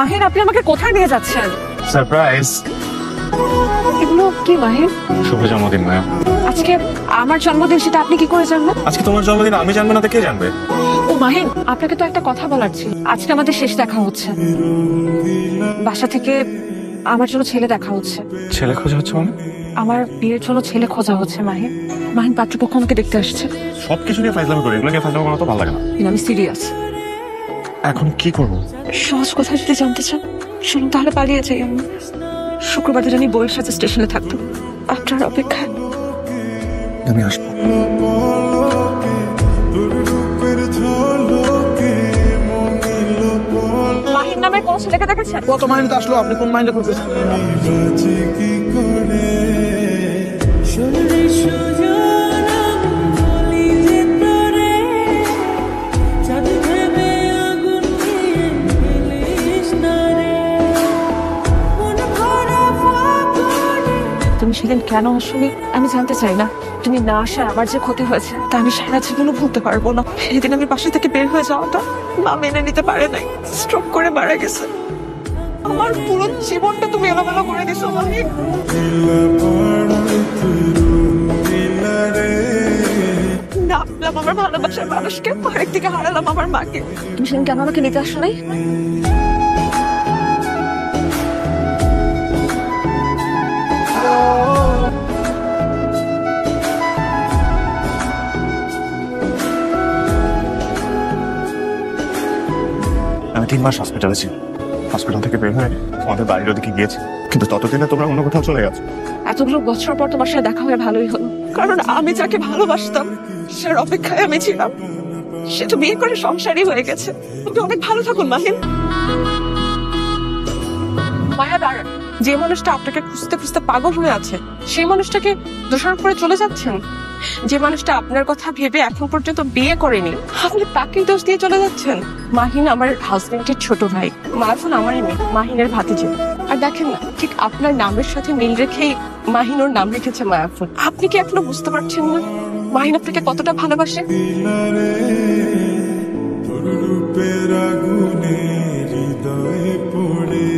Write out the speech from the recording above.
মাহিন, আপনি আমাকে কোথায় নিয়ে যাচ্ছেন? সারপ্রাইজ। এগুলো কি মাহিন? শুভ জন্মদিন মায়া। আজকে আমার জন্মদিন, সেটা আপনি কি করে জানবেন? আজকে তোমার জন্মদিন, আমি জানবো না তো কে জানবে? ও মাহিন, আপনাকে তো একটা কথা বলার ছিল। আজকে আমাদের শেষ দেখা হচ্ছে। বাসা থেকে আমার জন্য ছেলে দেখা হচ্ছে। ছেলে খোঁজা হচ্ছে মানে? আমার বিয়ের জন্য ছেলে খোঁজা হচ্ছে মাহিন। মাহিন, পাত্রপক্ষ আমাকে দেখতে আসছে। সবকিছু নিয়ে ফাইজলামি করি, এগুলোকে ফাইজলামি করা তো ভালো লাগে না। আমি সিরিয়াস। এখন কি করবো? সহজ কথা যদি জানতে চান, শুনুন তাহলে পালিয়ে যাই আমি। শুক্রবার দিন আমি বইয়ের সাথে স্টেশনে থাকতো, আপনার অপেক্ষায়। আমি আসবো। মাহিন নামে কোন ছেলেকে দেখেছেন? কত মাইন্ড তো আসলো, আপনি কোন মাইন্ডে করতেছেন? তুমি সেদিন কেন আসলে আমি জানতে চাই না। তুমি না আসার আমার যে ক্ষতি হয়েছে তা আমি সারা জীবনও ভুলতে পারবো না। সেদিন আমি বাসা থেকে বের হয়ে যাওয়াটা মা মেনে নিতে পারে নাই, স্ট্রোক করে মারা গেছে। আমার পুরো জীবনটা তুমি এলোমেলো করে দিছো মাহিন। না পেলাম আমার ভালোবাসার মানুষকে, আরেক থেকে হারালাম আমার মাকে। তুমি সেদিন কেন আমাকে নিতে আসো নাই? আমি 3 মাস হসপিটালে ছিলাম। হসপিটাল থেকে বের হয়ে আমাদের বাড়ির ওদিকে গিয়েছি, কিন্তু ততদিনে তোমরা অন্য কোথাও চলে গেছো। এতগুলো বছর পর তোমার সাথে দেখা হয়ে ভালোই হলো, কারণ আমি যাকে ভালোবাসতাম সের অপেক্ষায় আমি ছিলাম। সে তো বিয়ে করে সংসারই হয়ে গেছে। তুমি অনেক ভালো থাকুন মাহিন। মায়া দাঁড়ান, যে মানুষটা আপনাকে খুঁজতে খুঁজতে পাগল হয়ে আছে সেই মানুষটাকে দোষারোপ করে চলে যাচ্ছেন। যে মানুষটা আপনার কথা ভেবে এখন পর্যন্ত বিয়ে করেনি, আপনি তাকেই দোষ দিয়ে চলে যাচ্ছেন। মাহিন আমার হাজবেন্ডের ছোট ভাই, মায়াফুন আমারই মেয়ে, মাহিনের ভাতিজি। আর দেখেন না, ঠিক আপনার নামের সাথে মিল রেখেই মাহিন ওর নাম রেখেছে মায়াফুন। আপনি কি এখনো বুঝতে পারছেন না মাহিন আপনাকে কতটা ভালোবাসে? রূপের আগুনে হৃদয়ে পড়ে